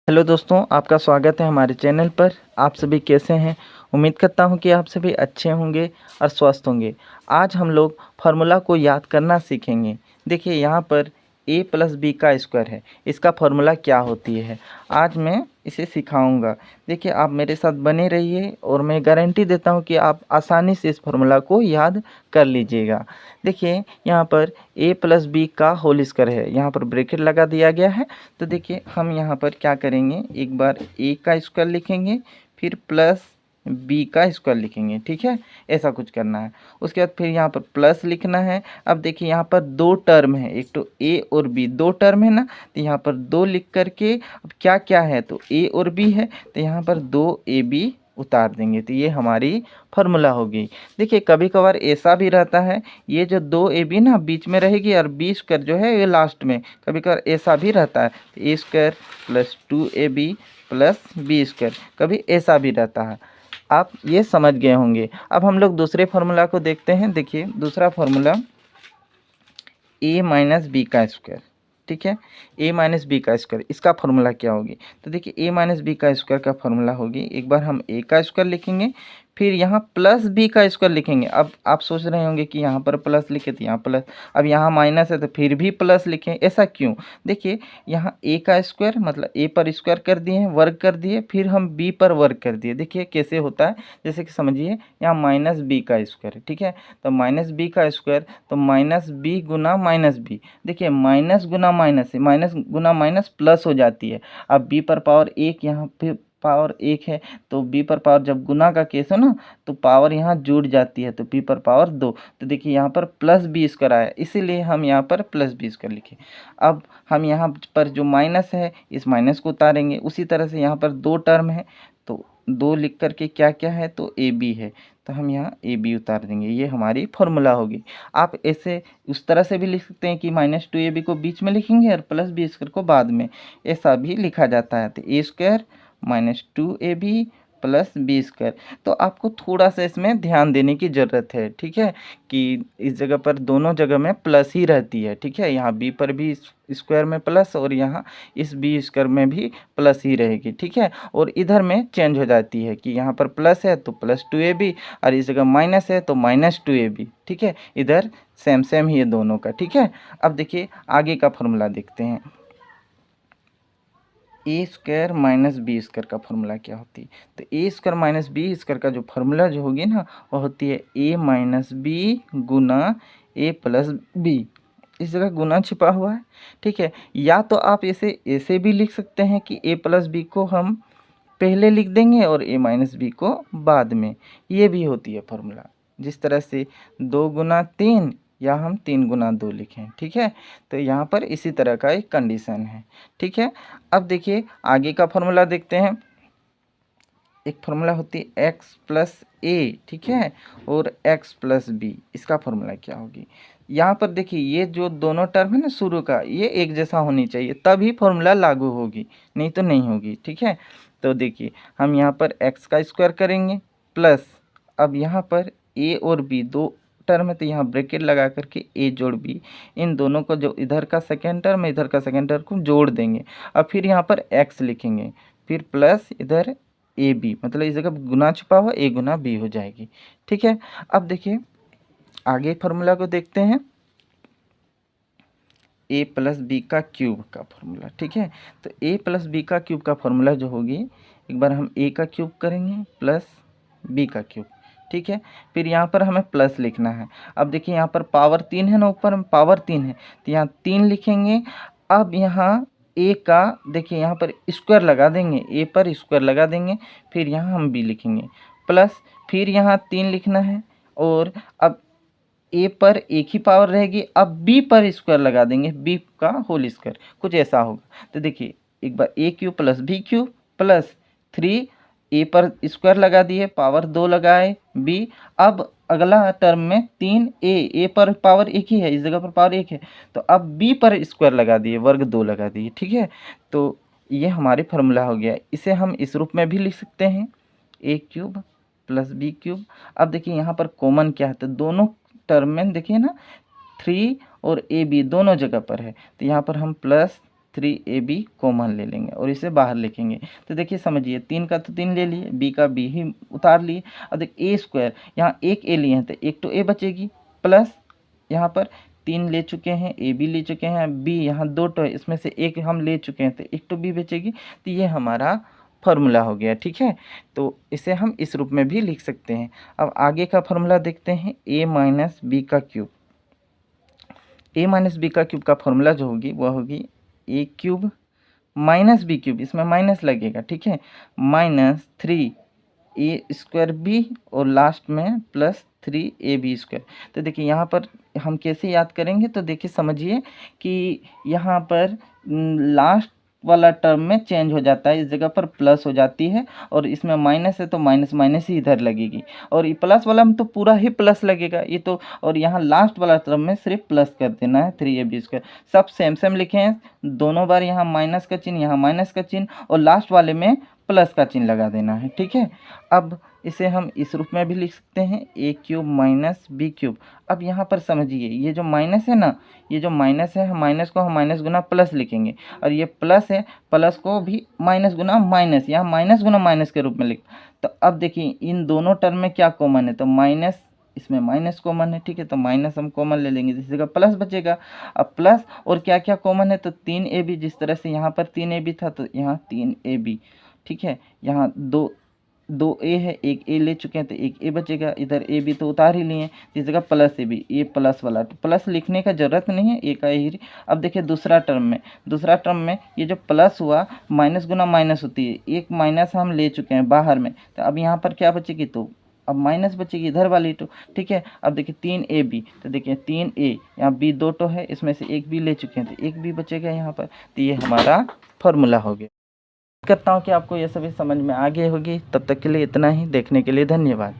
Hello दोस्तों, आपका स्वागत है हमारे चैनल पर। आप सभी कैसे हैं? उम्मीद करता हूं कि आप सभी अच्छे होंगे और स्वस्थ होंगे। आज हम लोग फार्मूला को याद करना सीखेंगे। देखिए यहाँ पर a प्लस बी का स्क्वायर है, इसका फार्मूला क्या होती है आज मैं इसे सिखाऊंगा। देखिए आप मेरे साथ बने रहिए और मैं गारंटी देता हूं कि आप आसानी से इस फार्मूला को याद कर लीजिएगा। देखिए यहाँ पर a प्लस बी का होल स्क्वायर है, यहाँ पर ब्रैकेट लगा दिया गया है। तो देखिए हम यहाँ पर क्या करेंगे, एक बार a का स्क्वायर लिखेंगे, फिर प्लस b का स्क्वायर लिखेंगे। ठीक है, ऐसा कुछ करना है। उसके बाद फिर यहाँ पर प्लस लिखना है। अब देखिए यहाँ पर दो टर्म है, एक तो a और b, दो टर्म है ना, तो यहाँ पर दो लिख करके अब क्या क्या है, तो a और b है, तो यहाँ पर दो ab उतार देंगे, तो ये हमारी फार्मूला होगी। देखिए कभी कभार ऐसा भी रहता है, ये जो दो ए बी ना बीच में रहेगी और बी स्क्वायर जो है ये लास्ट में, कभी कभार ऐसा भी रहता है, तो a square plus 2ab plus b square, कभी ऐसा भी रहता है। आप ये समझ गए होंगे। अब हम लोग दूसरे फार्मूला को देखते हैं। देखिए दूसरा फार्मूला a माइनस बी का स्क्वायर। ठीक है, a माइनस बी का स्क्वायर, इसका फार्मूला क्या होगी, तो देखिए a माइनस बी का स्क्वायर का फार्मूला होगी, एक बार हम a का स्क्वायर लिखेंगे, फिर यहाँ प्लस b का स्क्वायर लिखेंगे। अब आप सोच रहे होंगे कि यहाँ पर प्लस लिखे तो यहाँ प्लस, अब यहाँ माइनस है तो फिर भी प्लस लिखें, ऐसा क्यों? देखिए यहाँ a का स्क्वायर मतलब a पर स्क्वायर कर दिए, वर्ग कर दिए, फिर हम b पर वर्ग कर दिए। देखिए कैसे होता है, जैसे कि समझिए यहाँ माइनस बी का स्क्वायर है। ठीक है, तो माइनस बी का स्क्वायर, तो माइनस बी गुना माइनस बी। देखिए माइनस गुना माइनस है, माइनस गुना माइनस प्लस हो जाती है। अब b पर पावर एक, यहाँ पे पावर एक है, तो b पर पावर जब गुना का केस हो ना, तो पावर यहाँ जुड़ जाती है, तो p पर पावर 2। तो देखिए यहाँ पर प्लस बी स्क्वायर आया, इसीलिए हम यहाँ पर प्लस बी स्क्वायर लिखे। अब हम यहाँ पर जो माइनस है इस माइनस को उतारेंगे। उसी तरह से यहाँ पर दो टर्म है, तो दो लिख करके क्या क्या है, तो ए बी है, तो हम यहाँ ए बी उतार देंगे। ये हमारी फार्मूला होगी। आप ऐसे उस तरह से भी लिख सकते हैं कि माइनस 2ab को बीच में लिखेंगे और प्लस बी स्क्वायर को बाद में, ऐसा भी लिखा जाता है। तो a square minus 2ab plus b square. तो आपको थोड़ा सा इसमें ध्यान देने की ज़रूरत है। ठीक है, कि इस जगह पर दोनों जगह में प्लस ही रहती है। ठीक है, यहाँ बी पर भी स्क्वायर में प्लस और यहाँ इस बी स्क्वायर में भी प्लस ही रहेगी। ठीक है, और इधर में चेंज हो जाती है कि यहाँ पर प्लस है तो प्लस 2ab और इस जगह माइनस है तो माइनस 2ab। ठीक है, इधर सेम सेम ही है दोनों का। ठीक है, अब देखिए आगे का फॉर्मूला देखते हैं। ए स्क्वायर माइनस बी स्क्वायर का फॉर्मूला क्या होती है, तो a square minus B square का जो फॉर्मूला जो होगी ना, वो होती है ए माइनस बी गुना ए प्लस बी। इस जगह गुना छिपा हुआ है। ठीक है, या तो आप ऐसे ऐसे भी लिख सकते हैं कि ए प्लस बी को हम पहले लिख देंगे और ए माइनस बी को बाद में, ये भी होती है फॉर्मूला। जिस तरह से 2 गुना 3 या हम 3 गुना 2 लिखें। ठीक है, तो यहाँ पर इसी तरह का एक कंडीशन है। ठीक है, अब देखिए आगे का फॉर्मूला देखते हैं। एक फार्मूला होती है x प्लस ए, ठीक है, और x प्लस बी, इसका फार्मूला क्या होगी। यहाँ पर देखिए ये जो दोनों टर्म है ना शुरू का, ये एक जैसा होनी चाहिए तभी फार्मूला लागू होगी, नहीं तो नहीं होगी। ठीक है, तो देखिए हम यहाँ पर x का स्क्वायर करेंगे प्लस, अब यहाँ पर a और b दो टर्म है तो यहाँ ब्रैकेट लगा करके a जोड़ b, इन दोनों को जो इधर का सेकेंड टर्म है इधर का सेकेंड टर्म को जोड़ देंगे। अब फिर यहाँ पर x लिखेंगे, फिर प्लस इधर ए बी, मतलब इस जगह गुना छुपा हुआ ए गुना बी हो जाएगी। ठीक है, अब देखिए आगे फार्मूला को देखते हैं। ए प्लस बी का क्यूब का फार्मूला। ठीक है, तो ए प्लस बी का क्यूब का फार्मूला जो होगी, एक बार हम ए का क्यूब करेंगे प्लस बी का क्यूब। ठीक है, फिर यहाँ पर हमें प्लस लिखना है। अब देखिए यहाँ पर पावर 3 है ना, ऊपर में पावर 3 है तो यहाँ 3 लिखेंगे। अब यहाँ ए का देखिए यहाँ पर स्क्वायर लगा देंगे, ए पर स्क्वायर लगा देंगे, फिर यहाँ हम बी लिखेंगे प्लस, फिर यहाँ 3 लिखना है, और अब ए पर एक ही पावर रहेगी, अब बी पर स्क्वायर लगा देंगे, बी का होल स्क्वायर, कुछ ऐसा होगा। तो देखिए एक बार a cube plus b cube plus 3, a पर स्क्वायर लगा दिए, पावर 2 लगाए बी, अब अगला टर्म में 3 ए पर पावर एक ही है, इस जगह पर पावर एक है, तो अब बी पर स्क्वायर लगा दिए, वर्ग 2 लगा दिए। ठीक है, तो ये हमारे फार्मूला हो गया। इसे हम इस रूप में भी लिख सकते हैं, ए क्यूब प्लस बी क्यूब। अब देखिए यहाँ पर कॉमन क्या है, तो दोनों टर्म में देखिए ना 3 और ए बी दोनों जगह पर है, तो यहाँ पर हम प्लस 3ab कॉमन ले लेंगे और इसे बाहर लिखेंगे। तो देखिए समझिए, 3 का तो 3 ले लिए, b का b ही उतार लिए। अब देख a स्क्वायर, यहाँ एक a लिए हैं तो एक तो a बचेगी, प्लस यहाँ पर 3 ले चुके हैं, a भी ले चुके हैं, b यहाँ 2 तो है, इसमें से एक हम ले चुके हैं तो एक तो b बचेगी। तो ये हमारा फार्मूला हो गया, ठीक है। तो इसे हम इस रूप में भी लिख सकते हैं। अब आगे का फार्मूला देखते हैं, a माइनस बी का क्यूब। a माइनस बी का क्यूब का फॉर्मूला जो होगी वह होगी a cube minus B cube, इसमें माइनस लगेगा, ठीक है, माइनस 3a² और लास्ट में प्लस 3ab²। तो देखिए यहाँ पर हम कैसे याद करेंगे, तो देखिए समझिए कि यहाँ पर लास्ट वाला टर्म में चेंज हो जाता है, इस जगह पर प्लस हो जाती है और इसमें माइनस है तो माइनस माइनस ही इधर लगेगी, और ये प्लस वाला में तो पूरा ही प्लस लगेगा ये तो, और यहाँ लास्ट वाला टर्म में सिर्फ प्लस कर देना है 3ab²। सब सेम सेम लिखे हैं, दोनों बार यहाँ माइनस का चिन्ह, यहाँ माइनस का चिन्ह और लास्ट वाले में प्लस का चिन्ह लगा देना है, ठीक है। अब इसे हम इस रूप में भी लिख सकते हैं, a cube minus B cube. अब यहाँ पर समझिए, ये जो माइनस है ना, ये जो माइनस है, माइनस को हम माइनस गुना प्लस लिखेंगे, और ये प्लस है, प्लस को भी माइनस गुना माइनस, यहाँ माइनस गुना माइनस के रूप में लिख। तो अब देखिए इन दोनों टर्म में क्या कॉमन है, तो माइनस, इसमें माइनस कॉमन है, ठीक है, तो माइनस हम कॉमन ले लेंगे, इस जगह प्लस बचेगा। अब प्लस और क्या क्या कॉमन है, तो 3ab, जिस तरह से यहाँ पर 3ab था तो यहाँ 3ab, ठीक है, यहाँ दो ए है, एक ए ले चुके हैं तो एक ए बचेगा, इधर ए भी तो उतार ही लिए हैं, इस जगह प्लस ए भी, ए प्लस वाला, तो प्लस लिखने का ज़रूरत नहीं है, ए का ही। अब देखिए दूसरा टर्म में ये जो प्लस हुआ, माइनस गुना माइनस होती है, एक माइनस हम ले चुके हैं बाहर में, तो अब यहाँ पर क्या बचेगी, तो अब माइनस बचेगी इधर वाली तो, ठीक है। अब देखिए 3ab, तो देखिए 3a, यहाँ b 2 तो है, इसमें से एक भी ले चुके हैं तो एक भी बचेगा यहाँ पर। तो ये हमारा फॉर्मूला हो गया। करता हूँ कि आपको ये सभी समझ में आ गई होगी। तब तक के लिए इतना ही। देखने के लिए धन्यवाद।